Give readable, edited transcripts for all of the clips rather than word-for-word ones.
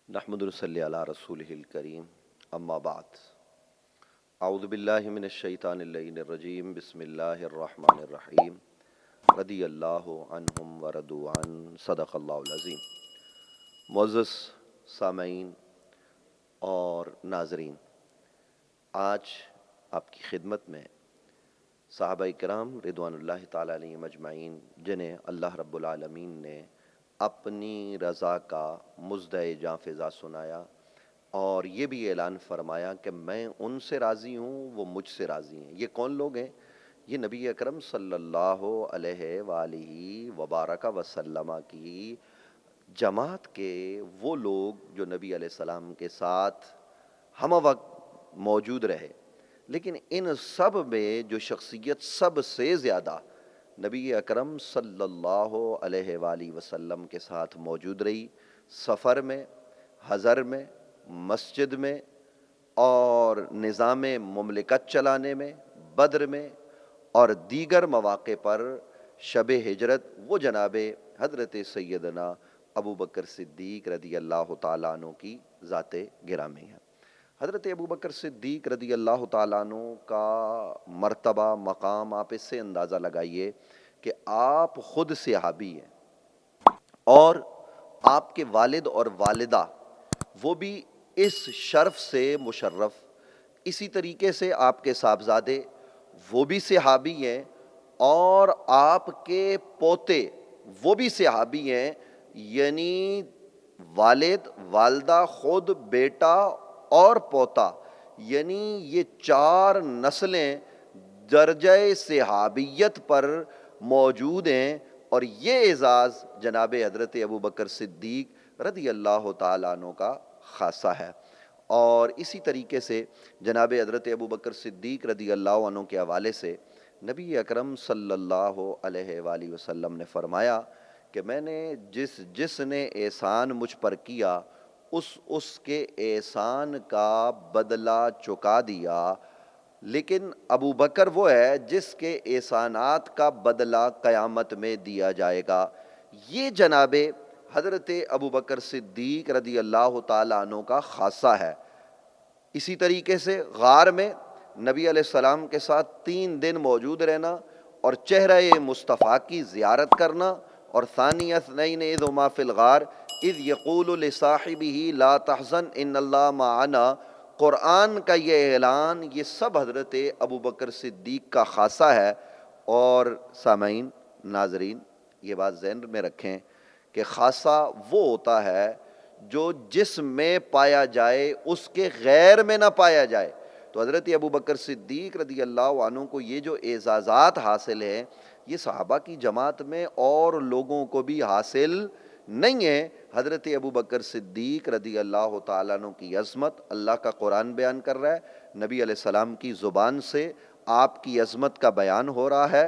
نحمد صلی علی رسولہ الکریم اما بعد اعوذ باللہ من الشیطان اللعین الرجیم بسم اللہ الرحمن الرحیم رضی اللہ عنہم ورضوا عن صدق اللہ العظیم۔ معزز سامعین اور ناظرین، آج آپ کی خدمت میں صحابہ کرام رضوان اللہ تعالی علیہم اجمعین جنہیں اللہ رب العالمین نے اپنی رضا کا مژدہ جاں فضا سنایا اور یہ بھی اعلان فرمایا کہ میں ان سے راضی ہوں، وہ مجھ سے راضی ہیں۔ یہ کون لوگ ہیں؟ یہ نبی اکرم صلی اللہ علیہ وآلہ وبارک وسلم کی جماعت کے وہ لوگ جو نبی علیہ السلام کے ساتھ ہم وقت موجود رہے، لیکن ان سب میں جو شخصیت سب سے زیادہ نبی اکرم صلی اللہ علیہ وآلہ وسلم کے ساتھ موجود رہی، سفر میں، حضر میں، مسجد میں اور نظام مملکت چلانے میں، بدر میں اور دیگر مواقع پر شب ہجرت، وہ جناب حضرت سیدنا ابو بکر صدیق رضی اللہ تعالیٰ عنہ کی ذات گرامی ہے۔ حضرت ابو بکر صدیق رضی اللہ تعالیٰ عنہ کا مرتبہ، مقام، آپ اس سے اندازہ لگائیے کہ آپ خود صحابی ہیں اور آپ کے والد اور والدہ وہ بھی اس شرف سے مشرف، اسی طریقے سے آپ کے صاحبزادے وہ بھی صحابی ہیں اور آپ کے پوتے وہ بھی صحابی ہیں، یعنی والد، والدہ، خود، بیٹا اور پوتا، یعنی یہ چار نسلیں درجہ صحابیت پر موجود ہیں، اور یہ اعزاز جناب حضرت ابو بکر صدیق رضی اللہ تعالیٰ عنہ کا خاصہ ہے۔ اور اسی طریقے سے جناب حضرت ابو بکر صدیق رضی اللہ عنہ کے حوالے سے نبی اکرم صلی اللہ علیہ وآلہ وسلم نے فرمایا کہ میں نے جس نے احسان مجھ پر کیا اس کے احسان کا بدلہ چکا دیا، لیکن ابو بکر وہ ہے جس کے احسانات کا بدلہ قیامت میں دیا جائے گا۔ یہ جناب حضرت ابو بکر صدیق رضی اللہ تعالیٰ عنہ کا خاصہ ہے۔ اسی طریقے سے غار میں نبی علیہ السلام کے ساتھ 3 دن موجود رہنا اور چہرہ مصطفیٰ کی زیارت کرنا، اور ثانی اثنین اذ ہما فی الغار اذ یقول لصاحبہ لا تحزن ان اللہ معنا، قرآن کا یہ اعلان، یہ سب حضرت ابو بکر صدیق کا خاصہ ہے۔ اور سامعین، ناظرین، یہ بات ذہن میں رکھیں کہ خاصہ وہ ہوتا ہے جو جس میں پایا جائے اس کے غیر میں نہ پایا جائے۔ تو حضرت ابو بکر صدیق رضی اللہ عنہ کو یہ جو اعزازات حاصل ہیں، یہ صحابہ کی جماعت میں اور لوگوں کو بھی حاصل نہیں ہے۔ حضرت ابو بکر صدیق رضی اللہ تعالیٰ عنہ کی عظمت اللہ کا قرآن بیان کر رہا ہے، نبی علیہ السلام کی زبان سے آپ کی عظمت کا بیان ہو رہا ہے۔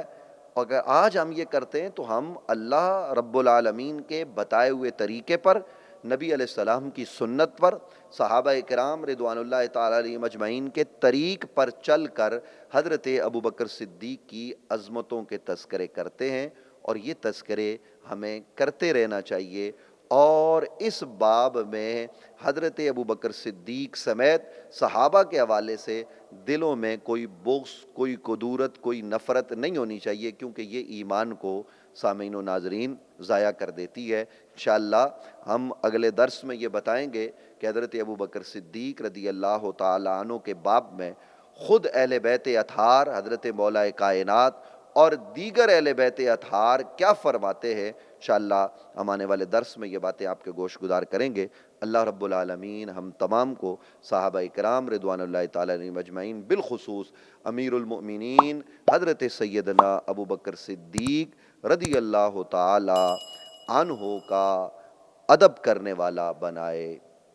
اگر آج ہم یہ کرتے ہیں تو ہم اللہ رب العالمین کے بتائے ہوئے طریقے پر، نبی علیہ السلام کی سنت پر، صحابہ کرام رضوان اللہ تعالیٰ علیہم اجمعین کے طریق پر چل کر حضرت ابو بکر صدیق کی عظمتوں کے تذکرے کرتے ہیں، اور یہ تذکرے ہمیں کرتے رہنا چاہیے۔ اور اس باب میں حضرت ابو بکر صدیق سمیت صحابہ کے حوالے سے دلوں میں کوئی بغض، کوئی کدورت، کوئی نفرت نہیں ہونی چاہیے، کیونکہ یہ ایمان کو، سامعین و ناظرین، ضائع کر دیتی ہے۔ انشاءاللہ ہم اگلے درس میں یہ بتائیں گے کہ حضرت ابو بکر صدیق رضی اللہ تعالیٰ عنہ کے باب میں خود اہل بیت اطہار، حضرت مولا کائنات اور دیگر اہل بیت اطہار کیا فرماتے ہیں۔ انشاءاللہ ہم آنے والے درس میں یہ باتیں آپ کے گوش گزار کریں گے۔ اللہ رب العالمین ہم تمام کو صحابہ کرام رضوان اللہ تعالیٰ علیہم اجمعین، بالخصوص امیر المؤمنین حضرت سیدنا ابو بکر صدیق رضی اللہ تعالیٰ عنہ کا ادب کرنے والا بنائے۔